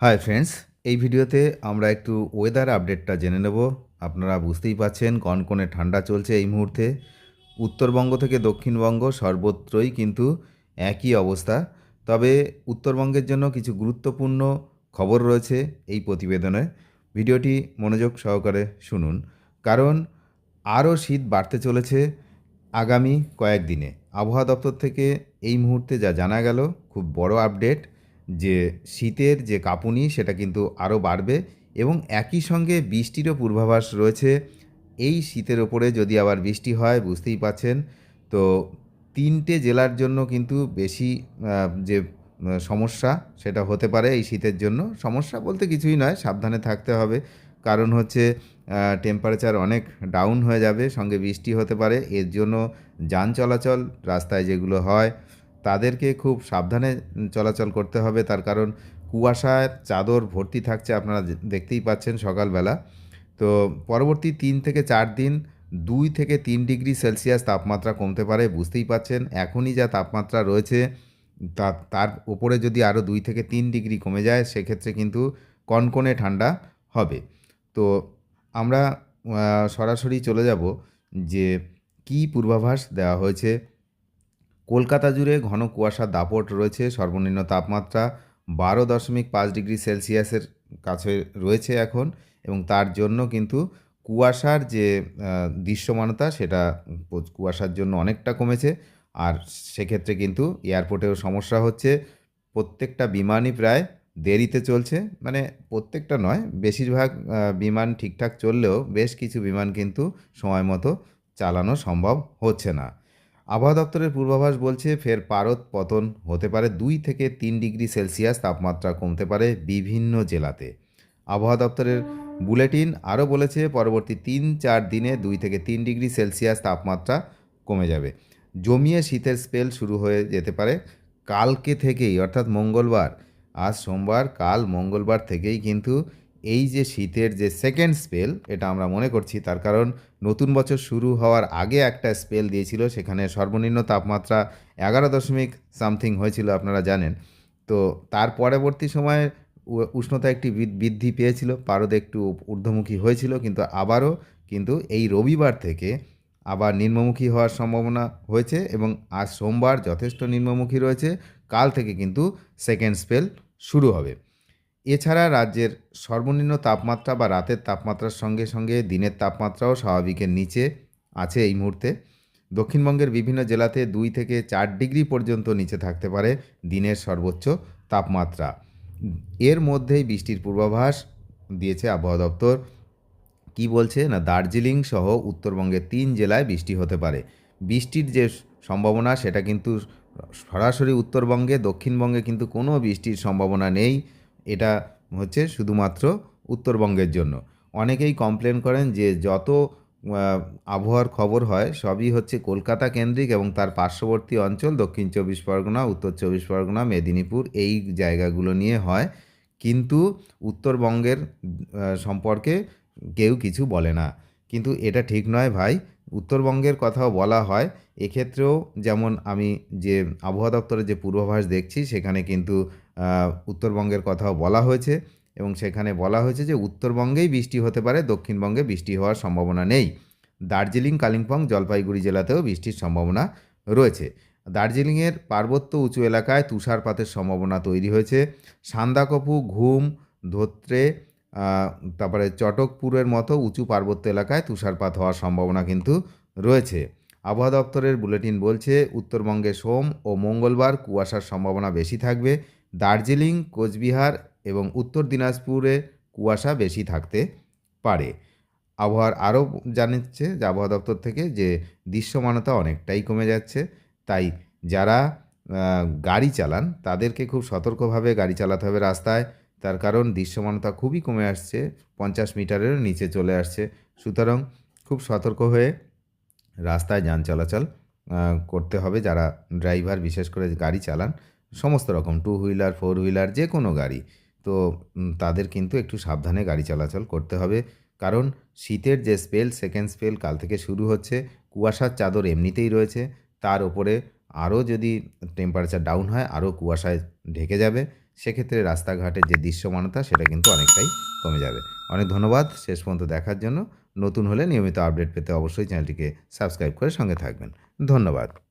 Hi friends, এই ভিডিওতে আমরা একটু ওয়েদার আপডেটটা জেনে নেব। আপনারা বুঝতেই পাচ্ছেন কনকনে ঠান্ডা চলছে এই মুহূর্তে। উত্তরবঙ্গ থেকে দক্ষিণবঙ্গ সর্বত্রই কিন্তু একই অবস্থা। তবে উত্তরবঙ্গের জন্য কিছু গুরুত্বপূর্ণ খবর রয়েছে এই প্রতিবেদনে। ভিডিওটি মনোযোগ সহকারে শুনুন, কারণ আরও শীত বাড়তে চলেছে আগামী কয়েকদিনে। আবহাওয়া দপ্তর থেকে এই মুহূর্তে যা জানা গেল, খুব বড় আপডেট, যে শীতের যে কাঁপুনি সেটা কিন্তু আরও বাড়বে এবং একই সঙ্গে বৃষ্টিরও পূর্বাভাস রয়েছে। এই শীতের ওপরে যদি আবার বৃষ্টি হয়, বুঝতেই পাচ্ছেন, তো তিনটে জেলার জন্য কিন্তু বেশি যে সমস্যা সেটা হতে পারে এই শীতের জন্য। সমস্যা বলতে কিছুই নয়, সাবধানে থাকতে হবে। কারণ হচ্ছে টেম্পারেচার অনেক ডাউন হয়ে যাবে, সঙ্গে বৃষ্টি হতে পারে। এর জন্য যান চলাচল রাস্তায় যেগুলো হয় তাদেরকে খুব সাবধানে চলাচল করতে হবে। তার কারণ কুয়াশার চাদর ভর্তি থাকছে, আপনারা দেখতেই পাচ্ছেন সকালবেলা। তো পরবর্তী 3 থেকে 4 দিন 2 থেকে 3 ডিগ্রি সেলসিয়াস তাপমাত্রা কমতে পারে, বুঝতেই পাচ্ছেন। এখনই যা তাপমাত্রা রয়েছে তার উপরে যদি আরও 2 থেকে 3 ডিগ্রি কমে যায়, সেক্ষেত্রে কিন্তু কনকনে ঠান্ডা হবে। তো আমরা সরাসরি চলে যাব যে কী পূর্বাভাস দেওয়া হয়েছে। কলকাতা জুড়ে ঘন কুয়াশার দাপট রয়েছে। সর্বনিম্ন তাপমাত্রা 12.5 ডিগ্রি সেলসিয়াসের কাছে রয়েছে এখন, এবং তার জন্য কিন্তু কুয়াশার যে দৃশ্যমানতা সেটা কুয়াশার জন্য অনেকটা কমেছে। আর সেক্ষেত্রে কিন্তু এয়ারপোর্টেও সমস্যা হচ্ছে। প্রত্যেকটা বিমানই প্রায় দেরিতে চলছে, মানে প্রত্যেকটা নয়, বেশিরভাগ বিমান ঠিকঠাক চললেও বেশ কিছু বিমান কিন্তু সময় মতো চালানো সম্ভব হচ্ছে না। আবহাওয়া দপ্তরের পূর্বাভাস বলছে ফের পারদ পতন হতে পারে, 2 থেকে 3 ডিগ্রি সেলসিয়াস তাপমাত্রা কমতে পারে বিভিন্ন জেলাতে। আবহাওয়া দপ্তরের বুলেটিন আরও বলেছে পরবর্তী 3-4 দিনে 2 থেকে 3 ডিগ্রি সেলসিয়াস তাপমাত্রা কমে যাবে। জমিয়ে শীতের স্পেল শুরু হয়ে যেতে পারে কালকে থেকেই, অর্থাৎ মঙ্গলবার। আজ সোমবার, কাল মঙ্গলবার থেকেই কিন্তু এই যে শীতের যে সেকেন্ড স্পেল, এটা আমরা মনে করছি তার কারণ নতুন বছর শুরু হওয়ার আগে একটা স্পেল দিয়েছিল, সেখানে সর্বনিম্ন তাপমাত্রা 11 দশমিক হয়েছিল, আপনারা জানেন। তো তার পরবর্তী সময়ে উষ্ণতা একটি বৃদ্ধি পেয়েছিল, পারদ একটু ঊর্ধ্বমুখী হয়েছিল, কিন্তু আবারও কিন্তু এই রবিবার থেকে আবার নিম্নমুখী হওয়ার সম্ভাবনা হয়েছে, এবং আজ সোমবার যথেষ্ট নিম্নমুখী রয়েছে। কাল থেকে কিন্তু সেকেন্ড স্পেল শুরু হবে। এছাড়া রাজ্যের সর্বনিম্ন তাপমাত্রা বা রাতের তাপমাত্রার সঙ্গে সঙ্গে দিনের তাপমাত্রাও স্বাভাবিকের নিচে আছে এই মুহূর্তে। দক্ষিণবঙ্গের বিভিন্ন জেলাতে 2 থেকে 4 ডিগ্রি পর্যন্ত নিচে থাকতে পারে দিনের সর্বোচ্চ তাপমাত্রা। এর মধ্যেই বৃষ্টির পূর্বাভাস দিয়েছে আবহাওয়া দপ্তর। কি বলছে না, দার্জিলিং সহ উত্তরবঙ্গের 3 জেলায় বৃষ্টি হতে পারে। বৃষ্টির যে সম্ভাবনা সেটা কিন্তু সরাসরি উত্তরবঙ্গে, দক্ষিণবঙ্গে কিন্তু কোনো বৃষ্টির সম্ভাবনা নেই। এটা হচ্ছে শুধুমাত্র উত্তরবঙ্গের জন্য। অনেকেই কমপ্লেন করেন যে যত আবহাওয়ার খবর হয় সবই হচ্ছে কলকাতা কেন্দ্রিক এবং তার পার্শ্ববর্তী অঞ্চল দক্ষিণ 24 পরগনা, উত্তর 24 পরগনা, মেদিনীপুর, এই জায়গাগুলো নিয়ে হয়। কিন্তু উত্তরবঙ্গের সম্পর্কে কেউ কিছু বলে না। কিন্তু এটা ঠিক নয় ভাই, উত্তরবঙ্গের কথাও বলা হয়। এক্ষেত্রেও যেমন আমি যে আবহাওয়া দপ্তরের যে পূর্বাভাস দেখছি, সেখানে কিন্তু উত্তরবঙ্গের কথাও বলা হয়েছে, এবং সেখানে বলা হয়েছে যে উত্তরবঙ্গেই বৃষ্টি হতে পারে, দক্ষিণবঙ্গে বৃষ্টি হওয়ার সম্ভাবনা নেই। দার্জিলিং, কালিম্পং, জলপাইগুড়ি জেলাতেও বৃষ্টির সম্ভাবনা রয়েছে। দার্জিলিংয়ের পার্বত্য উঁচু এলাকায় তুষারপাতের সম্ভাবনা তৈরি হয়েছে। সান্দাকফু, ঘুম, ধোত্রে, তারপরে চটকপুরের মতো উঁচু পার্বত্য এলাকায় তুষারপাত হওয়ার সম্ভাবনা কিন্তু রয়েছে। আবহাওয়া দপ্তরের বুলেটিন বলছে উত্তরবঙ্গে সোম ও মঙ্গলবার কুয়াশার সম্ভাবনা বেশি থাকবে। দার্জিলিং, কোচবিহার এবং উত্তর দিনাজপুরে কুয়াশা বেশি থাকতে পারে। আবহাওয়ার আরও জানাচ্ছে যে আবহাওয়া দপ্তর থেকে যে দৃশ্যমানতা অনেকটাই কমে যাচ্ছে। তাই যারা গাড়ি চালান তাদেরকে খুব সতর্কভাবে গাড়ি চালাতে হবে রাস্তায়। তার কারণ দৃশ্যমানতা খুবই কমে আসছে, 50 মিটারেরও নিচে চলে আসছে। সুতরাং খুব সতর্ক হয়ে রাস্তায় যান চলাচল করতে হবে যারা ড্রাইভার, বিশেষ করে গাড়ি চালান, সমস্ত রকম টু হুইলার, ফোর হুইলার, যে কোনো গাড়ি। তো তাদের কিন্তু একটু সাবধানে গাড়ি চলাচল করতে হবে। কারণ শীতের যে স্পেল, সেকেন্ড স্পেল কাল থেকে শুরু হচ্ছে। কুয়াশার চাদর এমনিতেই রয়েছে, তার ওপরে আরও যদি টেম্পারেচার ডাউন হয় আরও কুয়াশায় ঢেকে যাবে। সেক্ষেত্রে রাস্তাঘাটের যে দৃশ্যমানতা সেটা কিন্তু অনেকটাই কমে যাবে। অনেক ধন্যবাদ শেষ পর্যন্ত দেখার জন্য। নতুন হলে নিয়মিত আপডেট পেতে অবশ্যই চ্যানেলটিকে সাবস্ক্রাইব করে সঙ্গে থাকবেন। ধন্যবাদ।